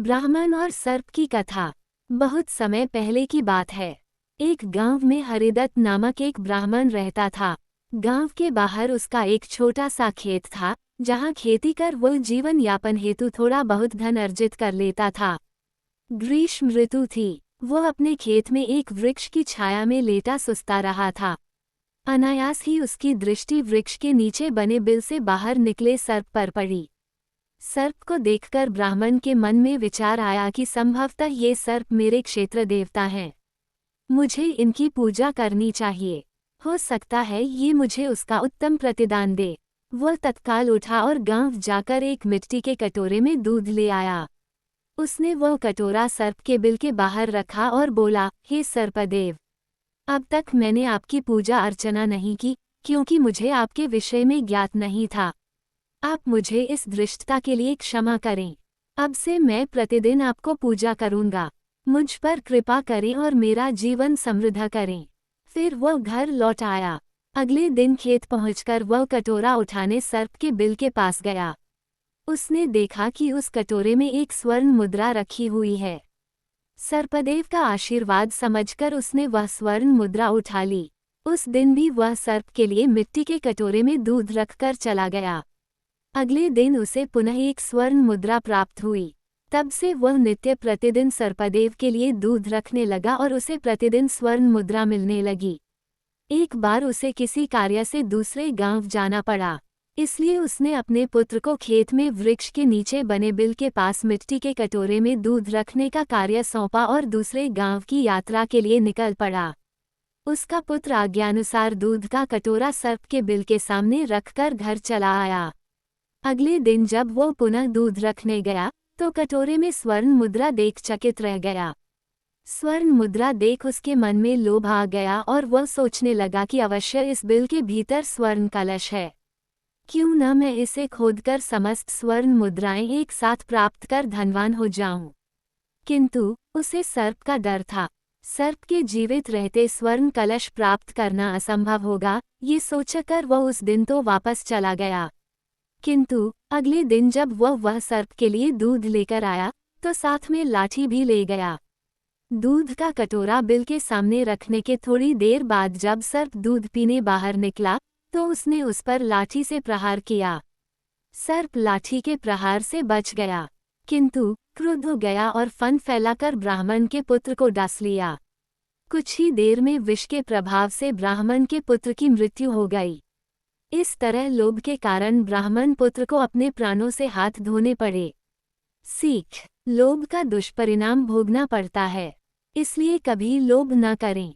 ब्राह्मण और सर्प की कथा। बहुत समय पहले की बात है। एक गांव में हरिदत्त नामक एक ब्राह्मण रहता था। गांव के बाहर उसका एक छोटा सा खेत था, जहां खेती कर वो जीवन यापन हेतु थोड़ा बहुत धन अर्जित कर लेता था। ग्रीष्म ऋतु थी। वो अपने खेत में एक वृक्ष की छाया में लेटा सुस्ता रहा था। अनायास ही उसकी दृष्टि वृक्ष के नीचे बने बिल से बाहर निकले सर्प पर पड़ी। सर्प को देखकर ब्राह्मण के मन में विचार आया कि संभवतः ये सर्प मेरे क्षेत्र देवता हैं। मुझे इनकी पूजा करनी चाहिए। हो सकता है ये मुझे उसका उत्तम प्रतिदान दे। वह तत्काल उठा और गांव जाकर एक मिट्टी के कटोरे में दूध ले आया। उसने वह कटोरा सर्प के बिल के बाहर रखा और बोला, हे सर्पदेव, अब तक मैंने आपकी पूजा अर्चना नहीं की, क्योंकि मुझे आपके विषय में ज्ञात नहीं था। आप मुझे इस धृष्टता के लिए क्षमा करें। अब से मैं प्रतिदिन आपको पूजा करूंगा। मुझ पर कृपा करें और मेरा जीवन समृद्ध करें। फिर वह घर लौट आया। अगले दिन खेत पहुंचकर वह कटोरा उठाने सर्प के बिल के पास गया। उसने देखा कि उस कटोरे में एक स्वर्ण मुद्रा रखी हुई है। सर्पदेव का आशीर्वाद समझकर उसने वह स्वर्ण मुद्रा उठा ली। उस दिन भी वह सर्प के लिए मिट्टी के कटोरे में दूध रखकर चला गया। अगले दिन उसे पुनः एक स्वर्ण मुद्रा प्राप्त हुई। तब से वह नित्य प्रतिदिन सर्पदेव के लिए दूध रखने लगा और उसे प्रतिदिन स्वर्ण मुद्रा मिलने लगी। एक बार उसे किसी कार्य से दूसरे गांव जाना पड़ा, इसलिए उसने अपने पुत्र को खेत में वृक्ष के नीचे बने बिल के पास मिट्टी के कटोरे में दूध रखने का कार्य सौंपा और दूसरे गांव की यात्रा के लिए निकल पड़ा। उसका पुत्र आज्ञानुसार दूध का कटोरा सर्प के बिल के सामने रखकर घर चला आया। अगले दिन जब वो पुनः दूध रखने गया तो कटोरे में स्वर्ण मुद्रा देख चकित रह गया। स्वर्ण मुद्रा देख उसके मन में लोभ आ गया और वह सोचने लगा कि अवश्य इस बिल के भीतर स्वर्ण कलश है। क्यों न मैं इसे खोदकर समस्त स्वर्ण मुद्राएं एक साथ प्राप्त कर धनवान हो जाऊं। किंतु उसे सर्प का डर था। सर्प के जीवित रहते स्वर्ण कलश प्राप्त करना असंभव होगा, ये सोचकर वह उस दिन तो वापस चला गया। किंतु अगले दिन जब वह सर्प के लिए दूध लेकर आया तो साथ में लाठी भी ले गया। दूध का कटोरा बिल के सामने रखने के थोड़ी देर बाद जब सर्प दूध पीने बाहर निकला तो उसने उस पर लाठी से प्रहार किया। सर्प लाठी के प्रहार से बच गया, किंतु क्रुद्ध हो गया और फन फैलाकर ब्राह्मण के पुत्र को डस लिया। कुछ ही देर में विष के प्रभाव से ब्राह्मण के पुत्र की मृत्यु हो गई। इस तरह लोभ के कारण ब्राह्मण पुत्र को अपने प्राणों से हाथ धोने पड़े। सीख: लोभ का दुष्परिणाम भोगना पड़ता है, इसलिए कभी लोभ न करें।